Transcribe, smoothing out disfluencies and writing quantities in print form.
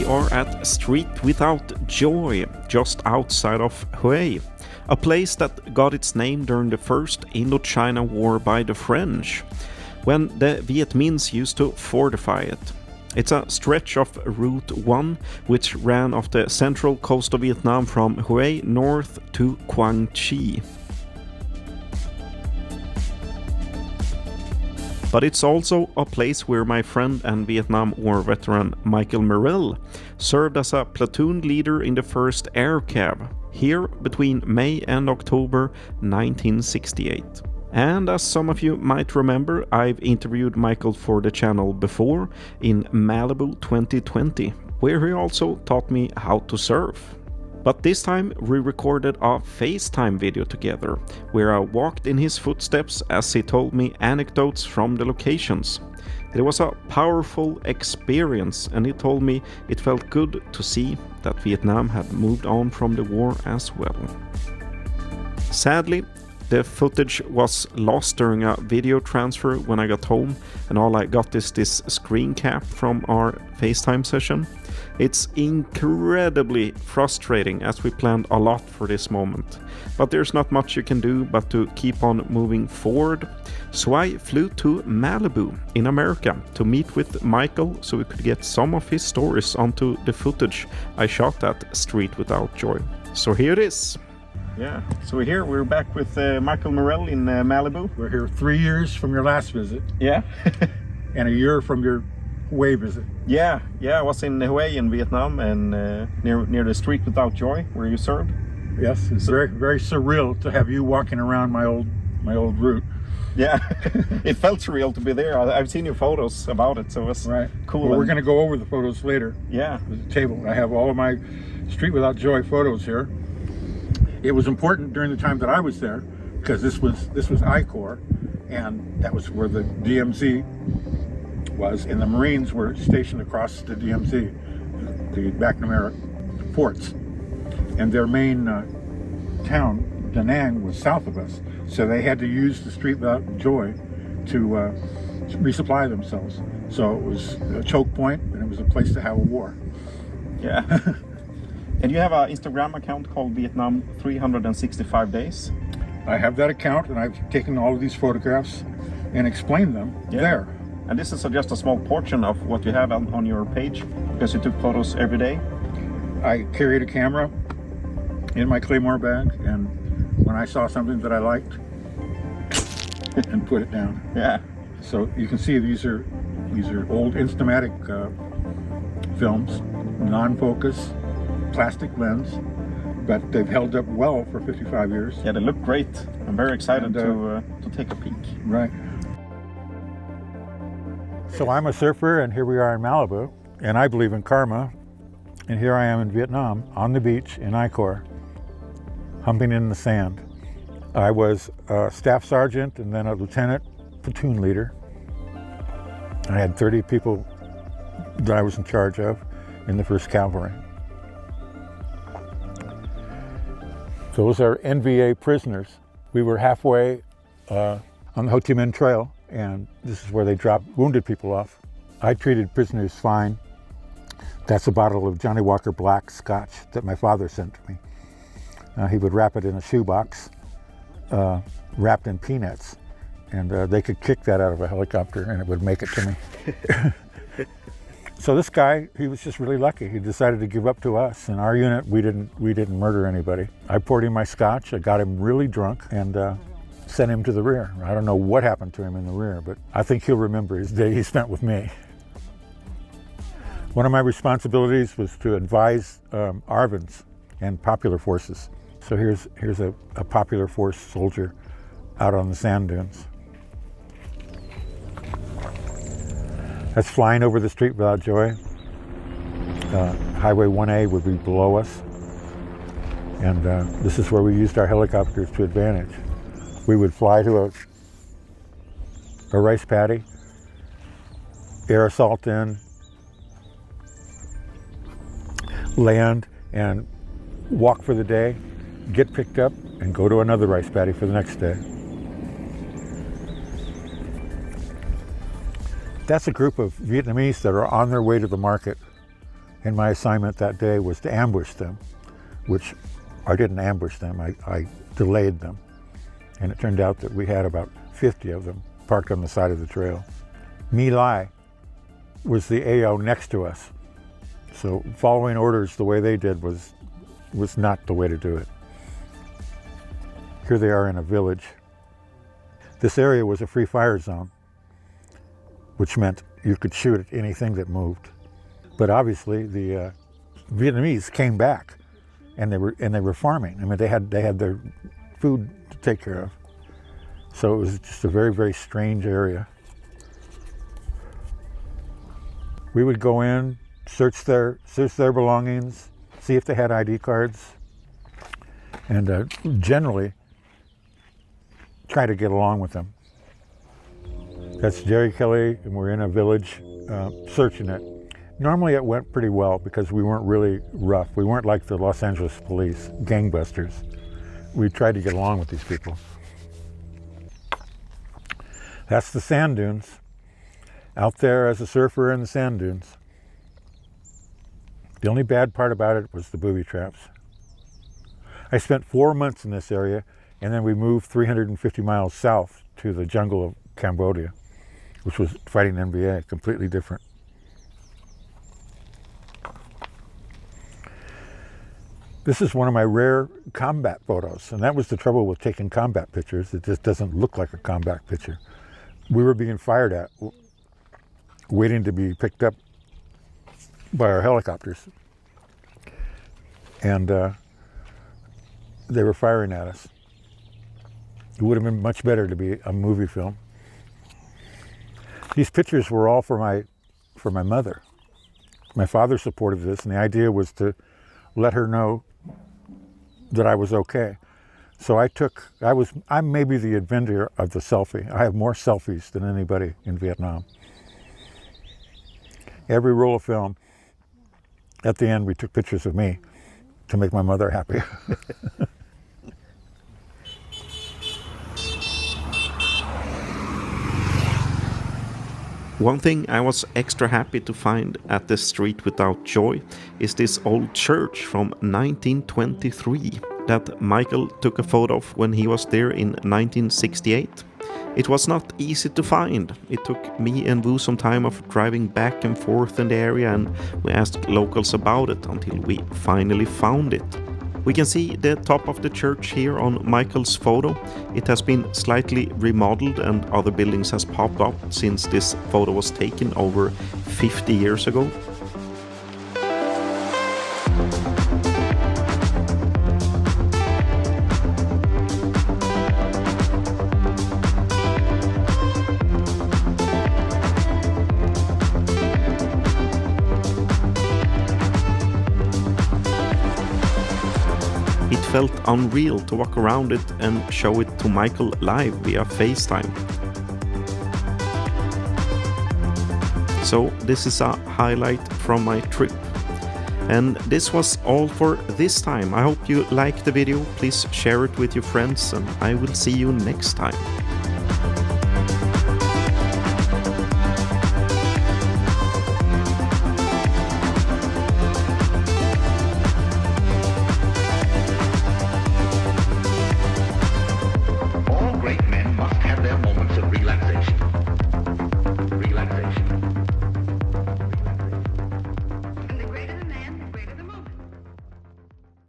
We are at Street Without Joy, just outside of Hue, a place that got its name during the First Indochina War by the French, when the Viet Minhs used to fortify it. It's a stretch of Route 1 which ran off the central coast of Vietnam from Hue north to Quang Tri. But it's also a place where my friend and Vietnam War veteran Michael Mirell served as a platoon leader in the 1st Air Cav, here between May and October 1968. And as some of you might remember, I've interviewed Michael for the channel before in Malibu 2020, where he also taught me how to surf. But this time we recorded a FaceTime video together, where I walked in his footsteps as he told me anecdotes from the locations. It was a powerful experience, and he told me it felt good to see that Vietnam had moved on from the war as well. Sadly, the footage was lost during a video transfer when I got home, and all I got is this screen cap from our FaceTime session. It's incredibly frustrating as we planned a lot for this moment, but there's not much you can do but to keep on moving forward. So I flew to Malibu in America to meet with Michael so we could get some of his stories onto the footage I shot at Street Without Joy. So here it is. Yeah, so we're back with Michael Mirell in Malibu. We're here 3 years from your last visit. Yeah. And a year from your Hue visit. Yeah, I was in Hue in Vietnam and near the Street Without Joy where you served. Yes, it's very, very surreal to have you walking around my old route. Yeah, it felt surreal to be there. I've seen your photos about it, so it was right. Cool. Well, we're going to go over the photos later. Yeah. There's a table. I have all of my Street Without Joy photos here. It was important during the time that I was there because this was I-Corps, and that was where the DMZ was, and the Marines were stationed across the DMZ, the McNamara forts, and their main town, Da Nang, was south of us, so they had to use the Street Without Joy to resupply themselves. So it was a choke point, and it was a place to have a war. Yeah. And you have an Instagram account called Vietnam 365 Days. I have that account, and I've taken all of these photographs and explained them there. And this is just a small portion of what you have on your page, because you took photos every day. I carried a camera in my Claymore bag, and when I saw something that I liked, and put it down. Yeah. So you can see these are old Instamatic films, non-focus, plastic lens, but they've held up well for 55 years. Yeah, they look great. I'm very excited to take a peek. Right. So I'm a surfer, and here we are in Malibu, and I believe in karma, and here I am in Vietnam on the beach in I-Corps, humping in the sand. I was a staff sergeant and then a lieutenant platoon leader. I had 30 people that I was in charge of in the 1st Cavalry. Those are NVA prisoners. We were halfway on the Ho Chi Minh Trail, and this is where they dropped wounded people off. I treated prisoners fine. That's a bottle of Johnny Walker Black Scotch that my father sent to me. He would wrap it in a shoebox, wrapped in peanuts, and they could kick that out of a helicopter and it would make it to me. So this guy, he was just really lucky. He decided to give up to us. In our unit, we didn't murder anybody. I poured him my scotch, I got him really drunk, and sent him to the rear. I don't know what happened to him in the rear, but I think he'll remember his day he spent with me. One of my responsibilities was to advise ARVNs and Popular Forces. So here's a Popular Force soldier out on the sand dunes. That's flying over the Street Without Joy. Highway 1A would be below us. And this is where we used our helicopters to advantage. We would fly to a rice paddy, air assault in, land, and walk for the day, get picked up, and go to another rice paddy for the next day. That's a group of Vietnamese that are on their way to the market And my assignment that day was to ambush them, which I didn't ambush them, I delayed them. And it turned out that we had about 50 of them parked on the side of the trail. My Lai was the AO next to us. So following orders the way they did was not the way to do it. Here they are in a village. This area was a free fire zone, which meant you could shoot at anything that moved. But obviously the Vietnamese came back, and they were farming. I mean, they had their food to take care of. So it was just a very, very strange area. We would go in, search their belongings, see if they had ID cards, and generally try to get along with them. That's Jerry Kelly, and we're in a village searching it. Normally it went pretty well because we weren't really rough. We weren't like the Los Angeles police, gangbusters. We tried to get along with these people. That's the sand dunes. Out there as a surfer in the sand dunes. The only bad part about it was the booby traps. I spent 4 months in this area, and then we moved 350 miles south to the jungle of Cambodia, which was fighting NBA, completely different. This is one of my rare combat photos, and that was the trouble with taking combat pictures. It just doesn't look like a combat picture. We were being fired at, waiting to be picked up by our helicopters. And they were firing at us. It would have been much better to be a movie film. These pictures were all for my mother. My father supported this, and the idea was to let her know that I was okay. So I'm maybe the inventor of the selfie. I have more selfies than anybody in Vietnam. Every roll of film, at the end we took pictures of me to make my mother happy. One thing I was extra happy to find at the Street Without Joy is this old church from 1923 that Michael took a photo of when he was there in 1968. It was not easy to find. It took me and Wu some time of driving back and forth in the area, and we asked locals about it until we finally found it. We can see the top of the church here on Michael's photo. It has been slightly remodeled and other buildings has popped up since this photo was taken over 50 years ago. It felt unreal to walk around it and show it to Michael live via FaceTime. So this is a highlight from my trip. And this was all for this time. I hope you liked the video. Please share it with your friends, and I will see you next time.